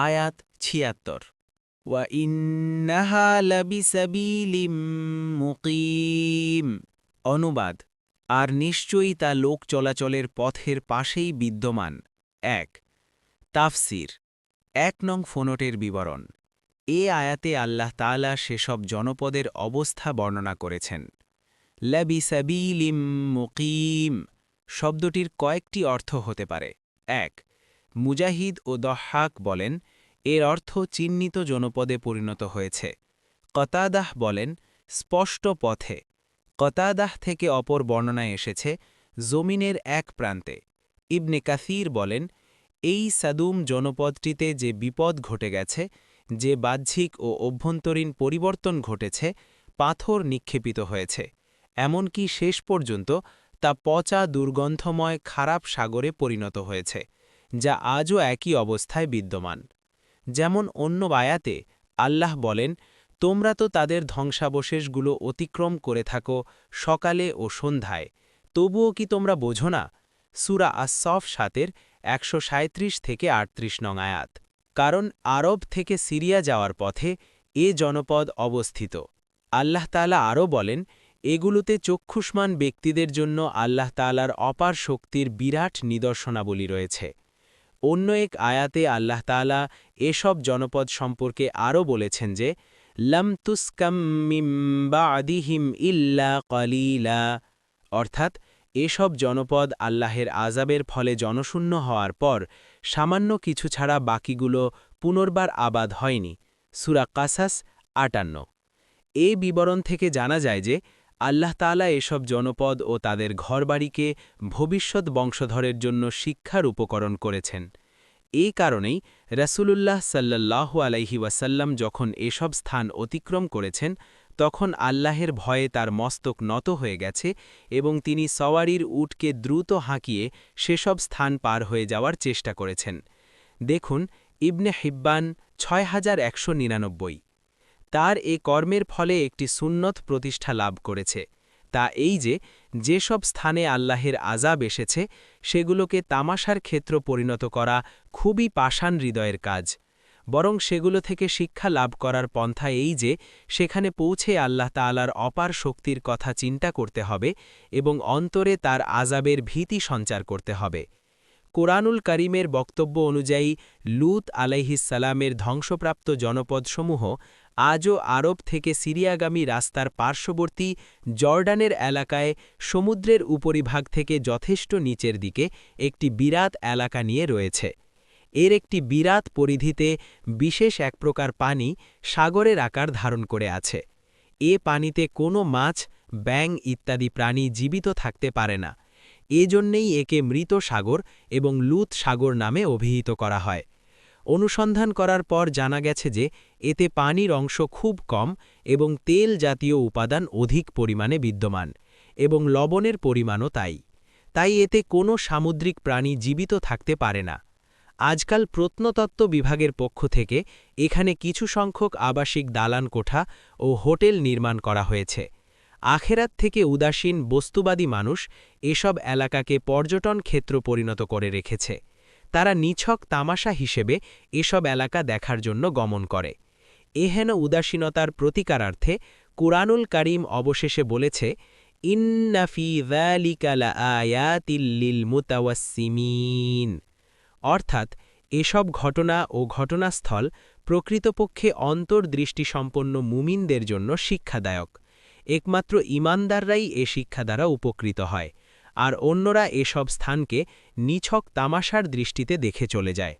আয়াত ৭৬ ওয়া ইন্নাহা লাবিসাবিলিম মুকিম। অনুবাদ, আর নিশ্চয়ই তা লোক চলাচলের পথের পাশেই বিদ্যমান। ১ তাফসির ১ নং ফোনটের বিবরণ। এ আয়াতে আল্লাহ তাআলা সেসব জনপদের অবস্থা বর্ণনা করেছেন। লাবিসাবিলিম মুকিম শব্দটির কয়েকটি অর্থ হতে পারে। ১ মুজাহিদ ও দহ্হাক বলেন, এর অর্থ চিহ্নিত জনপদে পরিণত হয়েছে। কতাদাহ বলেন, স্পষ্ট পথে। কতাদাহ থেকে অপর বর্ণনায় এসেছে, জমিনের এক প্রান্তে। ইবনে কাসির বলেন, এই সাদুম জনপদটিতে যে বিপদ ঘটে গেছে, যে বাহ্যিক ও অভ্যন্তরীণ পরিবর্তন ঘটেছে, পাথর নিক্ষেপিত হয়েছে, এমনকি শেষ পর্যন্ত তা পচা দুর্গন্ধময় খারাপ সাগরে পরিণত হয়েছে, যা আজও একই অবস্থায় বিদ্যমান। যেমন অন্য আয়াতে আল্লাহ বলেন, তোমরা তো তাদের ধ্বংসাবশেষগুলো অতিক্রম করে থাকো সকালে ও সন্ধ্যায়, তবুও কি তোমরা বোঝো না? সূরা আস-সফ ৭-এর ১৩৭ থেকে ৩৮ নং আয়াত। কারণ আরব থেকে সিরিয়া যাওয়ার পথে এ জনপদ অবস্থিত। আল্লাহ তাআলা আরও বলেন, এগুলোতে চক্ষুষ্মান ব্যক্তিদের জন্য আল্লাহ তাআলার অপার শক্তির বিরাট নিদর্শনাবলী রয়েছে। অন্য এক আয়াতে আল্লাহ তাআলা এসব জনপদ সম্পর্কে আরও বলেছেন যে, লাম তুসকাম মিন বাদিহিম ইল্লা কলিলা, অর্থাৎ এসব জনপদ আল্লাহের আযাবের ফলে জনশূন্য হওয়ার পর সামান্য কিছু ছাড়া বাকিগুলো পুনর্বার আবাদ হয়নি। সূরা কাসাস ৫৮। এ বিবরণ থেকে জানা যায় যে আল্লাহ তাআলা এসব জনপদ ও তাদের ঘরবাড়িকে ভবিষ্যৎ বংশধরের জন্য শিক্ষার উপকরণ করেছেন। এই কারণেই রাসূলুল্লাহ সাল্লাল্লাহু আলাইহি ওয়াসাল্লাম যখন এসব স্থান অতিক্রম করেছেন, তখন আল্লাহের ভয়ে তার মস্তক নত হয়ে গেছে এবং তিনি সওয়ারির উটকে দ্রুত হাঁকিয়ে সেসব স্থান পার হয়ে যাওয়ার চেষ্টা করেছেন। দেখুন ইবনে হিব্বান ৬১৯৯। তার এ কর্মের ফলে একটি সুন্নত প্রতিষ্ঠা লাভ করেছে, তা এই যে যেসব স্থানে আল্লাহের আযাব এসেছে সেগুলোকে তামাশার ক্ষেত্র পরিণত করা খুবই পাষাণ হৃদয়ের কাজ। বরং সেগুলো থেকে শিক্ষা লাভ করার পন্থা এই যে সেখানে পৌঁছে আল্লাহ তাআলার অপার শক্তির কথা চিন্তা করতে হবে এবং অন্তরে তার আযাবের ভীতি সঞ্চার করতে হবে। কোরআনুল কারীমের বক্তব্য অনুযায়ী লূত আলাইহিস সালামের ধ্বংসপ্রাপ্ত জনপদসমূহ আজও আরব থেকে সিরিয়াগামী রাস্তার পার্শ্ববর্তী জর্ডানের এলাকায় সমুদ্রের উপরিভাগ থেকে যথেষ্ট নিচের দিকে একটি বিরাট এলাকা নিয়ে রয়েছে। এর একটি বিরাট পরিধিতে বিশেষ এক প্রকার পানি সাগরের আকার ধারণ করে আছে। এ পানিতে কোনো মাছ, ব্যাঙ ইত্যাদি প্রাণী জীবিত থাকতে পারে না। এজন্যেই একে মৃত সাগর এবং লূত সাগর নামে অভিহিত করা হয়। অনুসন্ধান করার পর জানা গেছে যে এতে পানির অংশ খুব কম এবং তেল জাতীয় উপাদান অধিক পরিমাণে বিদ্যমান, এবং লবণের পরিমাণও তাই। তাই এতে কোনো সামুদ্রিক প্রাণী জীবিত থাকতে পারে না। আজকাল প্রত্নতত্ত্ব বিভাগের পক্ষ থেকে এখানে কিছু সংখ্যক আবাসিক দালান কোঠা ও হোটেল নির্মাণ করা হয়েছে। আখেরাত থেকে উদাসীন বস্তুবাদী মানুষ এসব এলাকাকে পর্যটন ক্ষেত্র পরিণত করে রেখেছে। তারা নিছক তামাশা হিসেবে এসব এলাকা দেখার জন্য গমন করে। এহেন উদাসীনতার প্রতিকারার্থে কুরআনুল কারীম অবশেষে বলেছে, ইন্না ফী যালিকা লাআয়াতিল লিল মুতাওয়াসসিমিন, অর্থাৎ এসব ঘটনা ও ঘটনাস্থল প্রকৃতপক্ষে অন্তর্দৃষ্টিসম্পন্ন মুমিনদের জন্য শিক্ষাদায়ক। একমাত্র ঈমানদাররাই এ শিক্ষা দ্বারা উপকৃত হয়, আর অন্যরা এসব স্থানকে নিছক তামাশার দৃষ্টিতে দেখে চলে যায়।